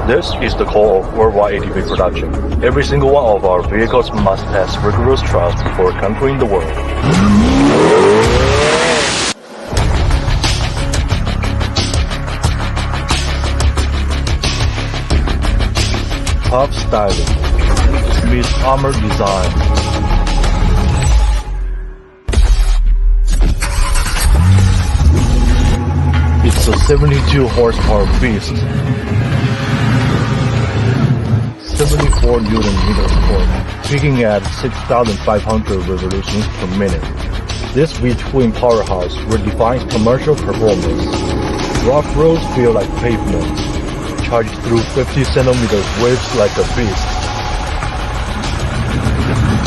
This is the core of worldwide ATV production. Every single one of our vehicles must pass rigorous trials before conquering the world. Tough styling meets armored design. It's a 72 horsepower beast, 74 Newton meters torque, peaking at 6,500 revolutions per minute. This V-twin powerhouse redefines commercial performance. Rough roads feel like pavement, charged through 50 centimeters waves like a beast.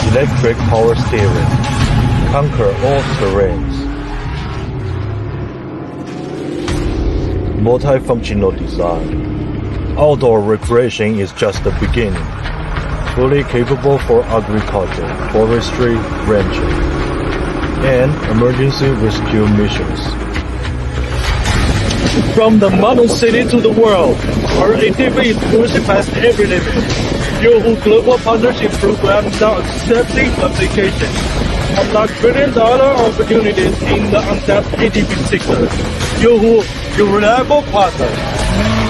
Electric power steering, conquer all terrains. Multifunctional design. Outdoor recreation is just the beginning. Fully capable for agriculture, forestry, ranching, and emergency rescue missions. From the mountain city to the world, our ATV is pushing past every limit. YouHu Global Partnership Program now accepting applications. Unlock billion-dollar opportunities in the untapped ATV sector. YouHu, your reliable partner.